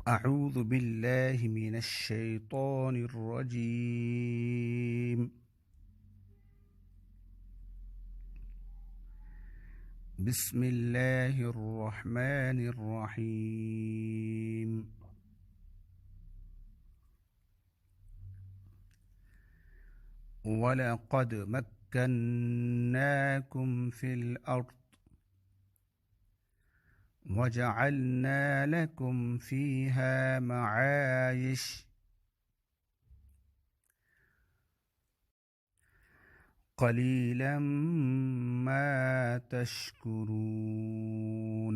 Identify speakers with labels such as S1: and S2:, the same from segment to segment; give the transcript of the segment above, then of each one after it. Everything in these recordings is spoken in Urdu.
S1: أعوذ بالله من الشيطان الرجيم. بسم الله الرحمن الرحيم. وَلَقَدْ مَكَّنَّاكُمْ فِي الْأَرْضِ وَجَعَلْنَا لَكُمْ فِيهَا مَعَايِشَ قَلِيلًا مَا تَشْكُرُونَ.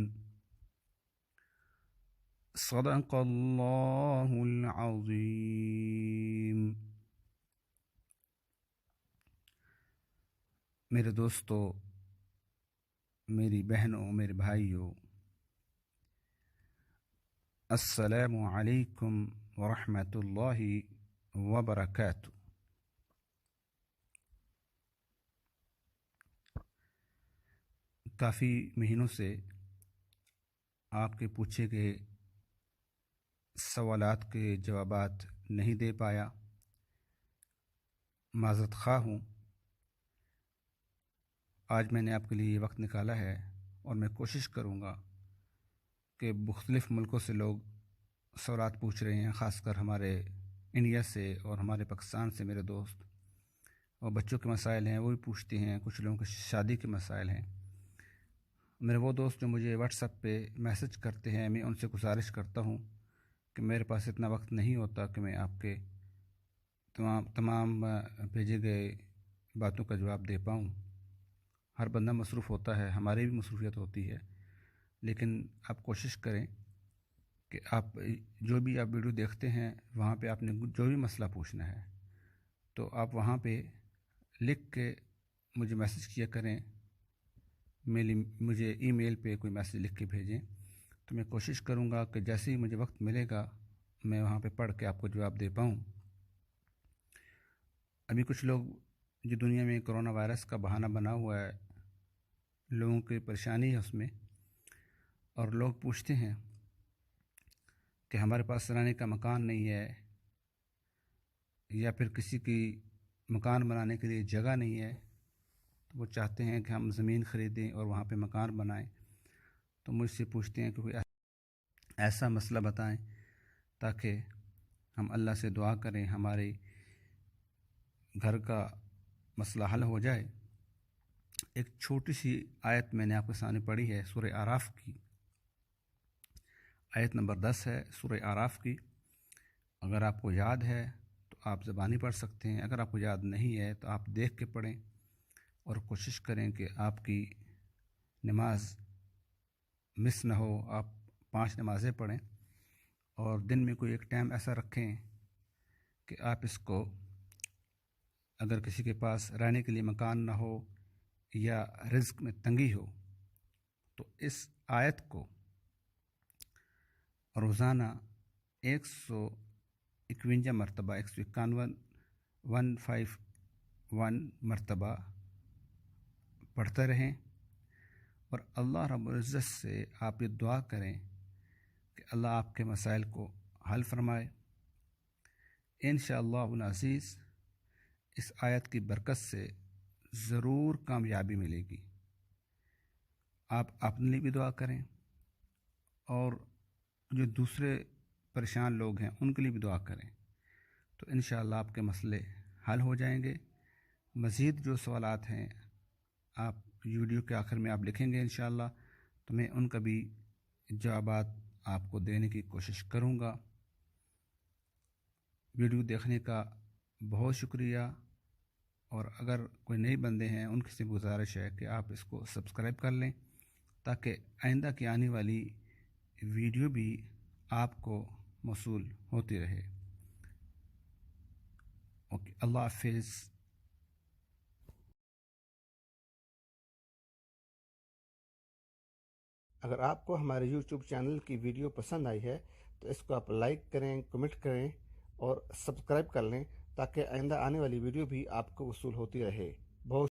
S1: صدق الله العظیم. میرے دوستو، میری بہنوں، میرے بھائیوں، السلام علیکم ورحمۃ اللہ وبرکاتہ. کافی مہینوں سے آپ کے پوچھے گئے سوالات کے جوابات نہیں دے پایا، معذرت خواہ ہوں. آج میں نے آپ کے لیے یہ وقت نکالا ہے اور میں کوشش کروں گا کہ مختلف ملکوں سے لوگ سوالات پوچھ رہے ہیں، خاص کر ہمارے انڈیا سے اور ہمارے پاکستان سے میرے دوست، اور بچوں کے مسائل ہیں وہ بھی پوچھتے ہیں، کچھ لوگوں کے شادی کے مسائل ہیں. میرے وہ دوست جو مجھے واٹس ایپ پہ میسج کرتے ہیں، میں ان سے گزارش کرتا ہوں کہ میرے پاس اتنا وقت نہیں ہوتا کہ میں آپ کے تمام بھیجے گئے باتوں کا جواب دے پاؤں. ہر بندہ مصروف ہوتا ہے، ہماری بھی مصروفیت ہوتی ہے، لیکن آپ کوشش کریں کہ آپ جو بھی آپ ویڈیو دیکھتے ہیں وہاں پہ آپ نے جو بھی مسئلہ پوچھنا ہے تو آپ وہاں پہ لکھ کے مجھے میسج کیا کریں، مجھے ای میل پہ کوئی میسج لکھ کے بھیجیں، تو میں کوشش کروں گا کہ جیسے ہی مجھے وقت ملے گا میں وہاں پہ پڑھ کے آپ کو جواب دے پاؤں. ابھی کچھ لوگ جو دنیا میں کرونا وائرس کا بہانہ بنا ہوا ہے، لوگوں کی پریشانی ہے اس میں، اور لوگ پوچھتے ہیں کہ ہمارے پاس رہنے کا مکان نہیں ہے، یا پھر کسی کی مکان بنانے کے لیے جگہ نہیں ہے، تو وہ چاہتے ہیں کہ ہم زمین خریدیں اور وہاں پہ مکان بنائیں. تو مجھ سے پوچھتے ہیں کہ کوئی ایسا مسئلہ بتائیں تاکہ ہم اللہ سے دعا کریں ہمارے گھر کا مسئلہ حل ہو جائے. ایک چھوٹی سی آیت میں نے آپ کے سامنے پڑھی ہے، سورہ اعراف کی آیت نمبر 10 ہے سورہ اعراف کی. اگر آپ کو یاد ہے تو آپ زبانی پڑھ سکتے ہیں، اگر آپ کو یاد نہیں ہے تو آپ دیکھ کے پڑھیں، اور کوشش کریں کہ آپ کی نماز مس نہ ہو. آپ 5 نمازیں پڑھیں، اور دن میں کوئی ایک ٹائم ایسا رکھیں کہ آپ اس کو، اگر کسی کے پاس رہنے کے لیے مکان نہ ہو یا رزق میں تنگی ہو، تو اس آیت کو روزانہ 151 مرتبہ 151 مرتبہ پڑھتے رہیں، اور اللہ رب العزت سے آپ یہ دعا کریں کہ اللہ آپ کے مسائل کو حل فرمائے. انشاءاللہ العزیز اس آیت کی برکت سے ضرور کامیابی ملے گی. آپ اپنے لیے بھی دعا کریں، اور جو دوسرے پریشان لوگ ہیں ان کے لیے بھی دعا کریں، تو انشاءاللہ آپ کے مسئلے حل ہو جائیں گے. مزید جو سوالات ہیں آپ ویڈیو کے آخر میں آپ لکھیں گے انشاءاللہ، تو میں ان کا بھی جوابات آپ کو دینے کی کوشش کروں گا. ویڈیو دیکھنے کا بہت شکریہ، اور اگر کوئی نئے بندے ہیں ان سے گزارش ہے کہ آپ اس کو سبسکرائب کر لیں تاکہ آئندہ کی آنے والی ویڈیو بھی آپ کو موصول ہوتی رہے. اوکے، اللہ حافظ.
S2: اگر آپ کو ہمارے یوٹیوب چینل کی ویڈیو پسند آئی ہے تو اس کو آپ لائک کریں، کمنٹ کریں اور سبسکرائب کر لیں تاکہ آئندہ آنے والی ویڈیو بھی آپ کو وصول ہوتی رہے. بہت